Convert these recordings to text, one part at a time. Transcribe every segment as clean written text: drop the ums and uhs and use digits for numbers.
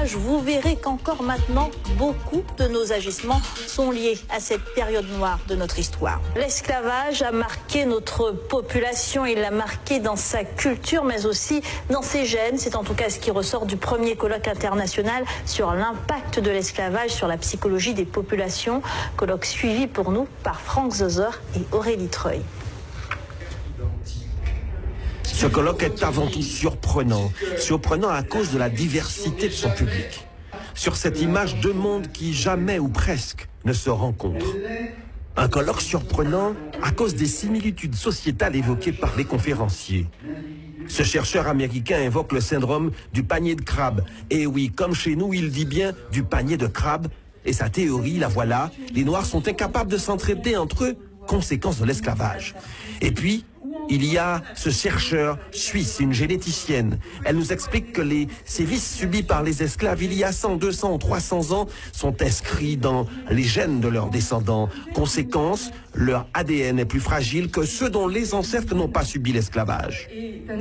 l'esclavage, vous verrez qu'encore maintenant, beaucoup de nos agissements sont liés à cette période noire de notre histoire. L'esclavage a marqué notre population, il l'a marqué dans sa culture, mais aussi dans ses gènes. C'est en tout cas ce qui ressort du premier colloque international sur l'impact de l'esclavage sur la psychologie des populations, colloque suivi pour nous par Franck Zoser et Aurélie Treuil. Ce colloque est avant tout surprenant à cause de la diversité de son public. Sur cette image, deux mondes qui jamais ou presque ne se rencontrent. Un colloque surprenant à cause des similitudes sociétales évoquées par les conférenciers. Ce chercheur américain invoque le syndrome du panier de crabe. Et oui, comme chez nous, il dit bien du panier de crabe. Et sa théorie, la voilà, les Noirs sont incapables de s'entraider entre eux, conséquence de l'esclavage. Et puis, il y a ce chercheur suisse, une généticienne. Elle nous explique que les sévices subis par les esclaves il y a 100, 200 ou 300 ans sont inscrits dans les gènes de leurs descendants. Conséquence, leur ADN est plus fragile que ceux dont les ancêtres n'ont pas subi l'esclavage.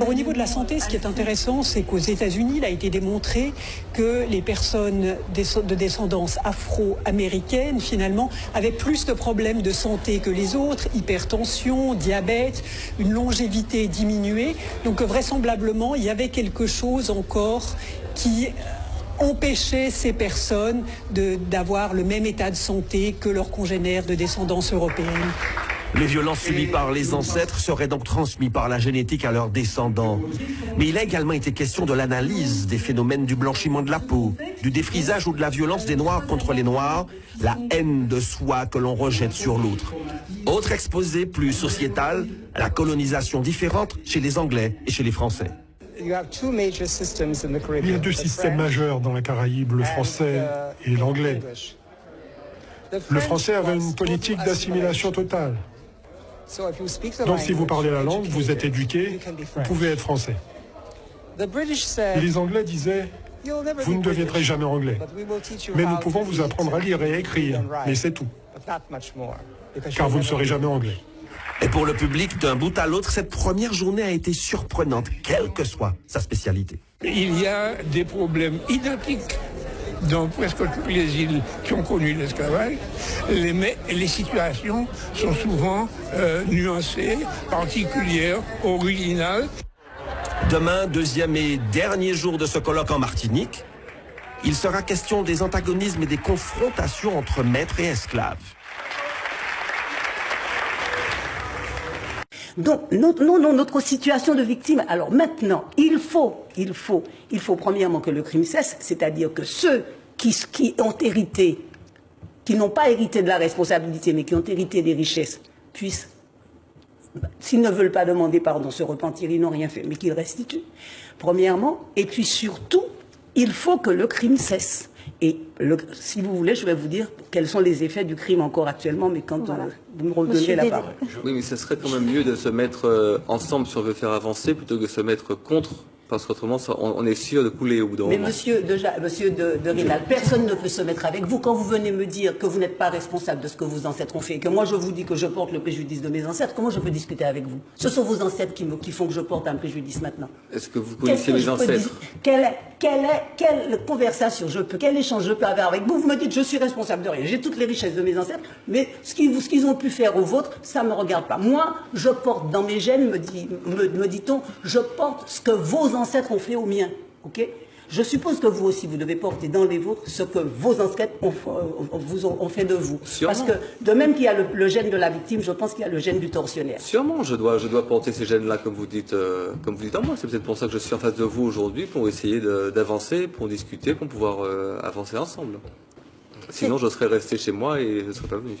Au niveau de la santé, ce qui est intéressant, c'est qu'aux États-Unis, il a été démontré que les personnes de descendance afro-américaine, finalement, avaient plus de problèmes de santé que les autres, hypertension, diabète, une longévité diminuée. Donc vraisemblablement, il y avait quelque chose encore qui empêchait ces personnes d'avoir le même état de santé que leurs congénères de descendance européenne. Les violences subies par les ancêtres seraient donc transmises par la génétique à leurs descendants. Mais il a également été question de l'analyse des phénomènes du blanchiment de la peau, du défrisage ou de la violence des Noirs contre les Noirs, la haine de soi que l'on rejette sur l'autre. Autre exposé plus sociétal, la colonisation différente chez les Anglais et chez les Français. Il y a deux systèmes majeurs dans la Caraïbe, le français et l'anglais. Le français avait une politique d'assimilation totale. Donc si vous parlez la langue, vous êtes éduqué, vous pouvez être français. Et les Anglais disaient, vous ne deviendrez jamais anglais, mais nous pouvons vous apprendre à lire et à écrire, mais c'est tout, car vous ne serez jamais anglais. Et pour le public, d'un bout à l'autre, cette première journée a été surprenante, quelle que soit sa spécialité. Il y a des problèmes identiques dans presque toutes les îles qui ont connu l'esclavage, mais les situations sont souvent nuancées, particulières, originales. Demain, deuxième et dernier jour de ce colloque en Martinique, il sera question des antagonismes et des confrontations entre maîtres et esclaves. Donc, notre situation de victime, alors maintenant, il faut premièrement que le crime cesse, c'est-à-dire que ceux qui ont hérité, qui n'ont pas hérité de la responsabilité, mais qui ont hérité des richesses, puissent, s'ils ne veulent pas demander pardon, se repentir, ils n'ont rien fait, mais qu'ils restituent, premièrement, et puis surtout, il faut que le crime cesse. Et si vous voulez, je vais vous dire quels sont les effets du crime encore actuellement, mais quand voilà. Vous me redonnerez la parole. Oui, mais ce serait quand même mieux de se mettre ensemble si on veut faire avancer, plutôt que de se mettre contre, parce qu'autrement, on est sûr de couler au bout d'un moment. Mais monsieur de Rênal, personne ne peut se mettre avec vous quand vous venez me dire que vous n'êtes pas responsable de ce que vos ancêtres ont fait, et que moi je vous dis que je porte le préjudice de mes ancêtres. Comment je peux discuter avec vous? Ce sont vos ancêtres qui font que je porte un préjudice maintenant. Est-ce que vous connaissez mes ancêtres? Quelle conversation quel échange je peux avoir avec vous? Vous me dites je suis responsable de rien, j'ai toutes les richesses de mes ancêtres, mais ce qu'ils ont pu faire aux vôtres, ça ne me regarde pas. Moi, je porte dans mes gènes, me dit-on, je porte ce que vos ancêtres ont fait aux miens. Okay? Je suppose que vous aussi, vous devez porter dans les vôtres ce que vos ancêtres ont fait de vous. Sûrement. Parce que de même qu'il y a le gène de la victime, je pense qu'il y a le gène du tortionnaire. Sûrement, je dois porter ces gènes-là, comme vous dites à moi. C'est peut-être pour ça que je suis en face de vous aujourd'hui, pour essayer d'avancer, pour discuter, pour pouvoir avancer ensemble. Sinon, je serais resté chez moi et je ne serais pas venu.